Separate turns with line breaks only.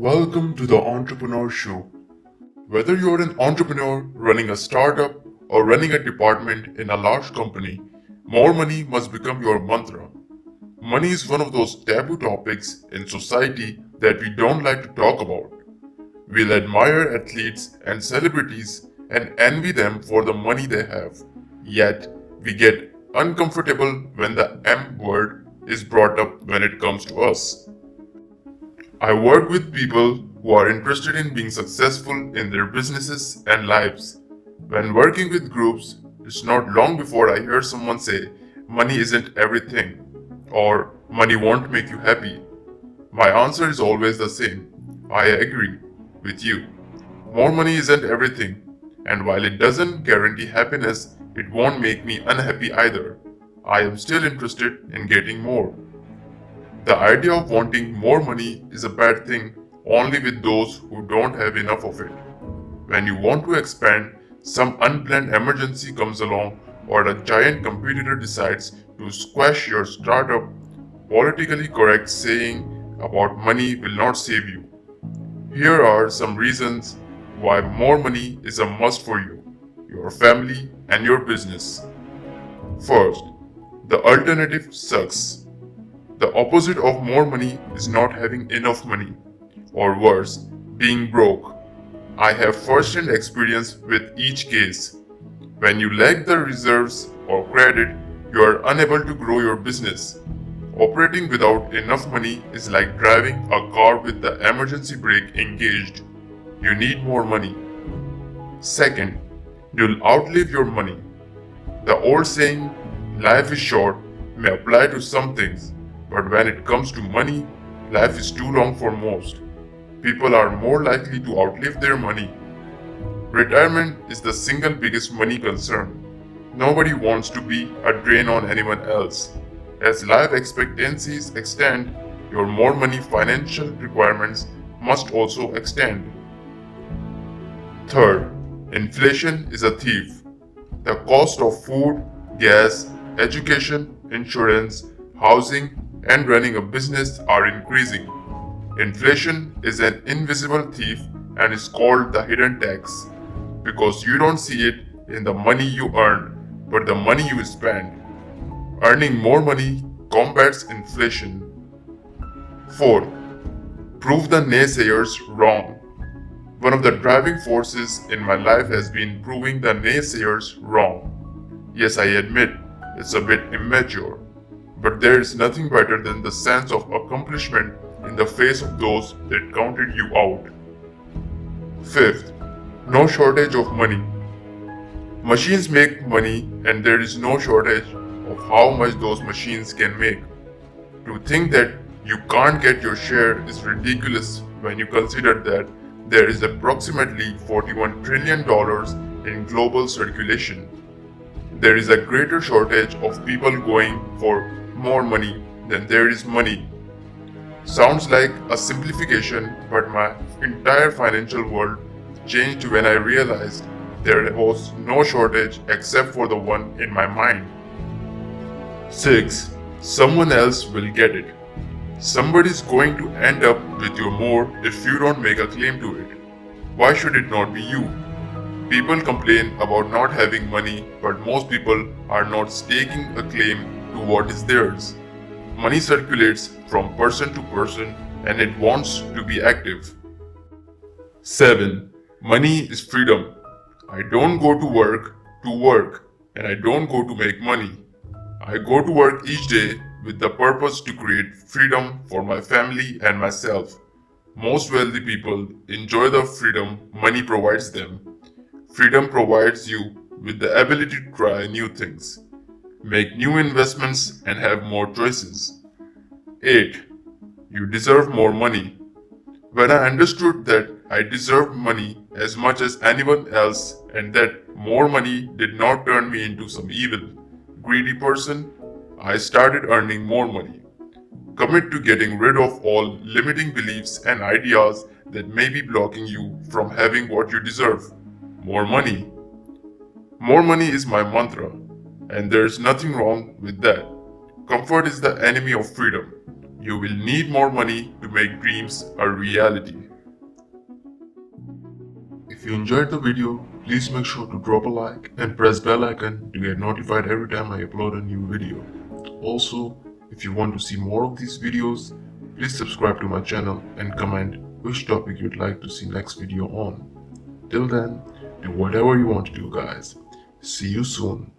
Welcome to the Entrepreneur Show. Whether you're an entrepreneur running a startup or running a department in a large company, more money must become your mantra. Money is one of those taboo topics in society that we don't like to talk about. We'll admire athletes and celebrities and envy them for the money they have. Yet, we get uncomfortable when the M word is brought up when it comes to us. I work with people who are interested in being successful in their businesses and lives. When working with groups, it's not long before I hear someone say, money isn't everything, or money won't make you happy. My answer is always the same. I agree with you. More money isn't everything, and while it doesn't guarantee happiness, it won't make me unhappy either. I am still interested in getting more. The idea of wanting more money is a bad thing only with those who don't have enough of it. When you want to expand, some unplanned emergency comes along or a giant competitor decides to squash your startup. Politically correct saying about money will not save you. Here are some reasons why more money is a must for you, your family, and your business. First, the alternative sucks. The opposite of more money is not having enough money, or worse, being broke. I have first-hand experience with each case. When you lack the reserves or credit, you are unable to grow your business. Operating without enough money is like driving a car with the emergency brake engaged. You need more money. Second, you'll outlive your money. The old saying, life is short, may apply to some things. But when it comes to money, life is too long for most. People are more likely to outlive their money. Retirement is the single biggest money concern. Nobody wants to be a drain on anyone else. As life expectancies extend, your more money financial requirements must also extend. Third, inflation is a thief. The cost of food, gas, education, insurance, housing, and running a business are increasing. Inflation is an invisible thief and is called the hidden tax because you don't see it in the money you earn, but the money you spend. Earning more money combats inflation. Fourth, prove the naysayers wrong. One of the driving forces in my life has been proving the naysayers wrong. Yes, I admit it's a bit immature. But there is nothing better than the sense of accomplishment in the face of those that counted you out. Fifth, no shortage of money. Machines make money and there is no shortage of how much those machines can make. To think that you can't get your share is ridiculous when you consider that there is approximately $41 trillion in global circulation. There is a greater shortage of people going for more money than there is money. Sounds like a simplification, but my entire financial world changed when I realized there was no shortage except for the one in my mind. 6. Someone else will get it. Somebody's going to end up with your more if you don't make a claim to it. Why should it not be you? People complain about not having money, but most people are not staking a claim to what is theirs. Money circulates from person to person and it wants to be active. 7. Money is freedom. I don't go to work and I don't go to make money. I go to work each day with the purpose to create freedom for my family and myself. Most wealthy people enjoy the freedom money provides them. Freedom provides you with the ability to try new things, make new investments, and have more choices. 8. You deserve more money. When I understood that I deserved money as much as anyone else and that more money did not turn me into some evil, greedy person, I started earning more money. Commit to getting rid of all limiting beliefs and ideas that may be blocking you from having what you deserve. More money. More money is my mantra, and there's nothing wrong with that. Comfort is the enemy of freedom. You will need more money to make dreams a reality. If you enjoyed the video, please make sure to drop a like and press bell icon to get notified every time I upload a new video. Also, if you want to see more of these videos, please subscribe to my channel and comment which topic you'd like to see next video on. Till then, do whatever you want to do, guys. See you soon.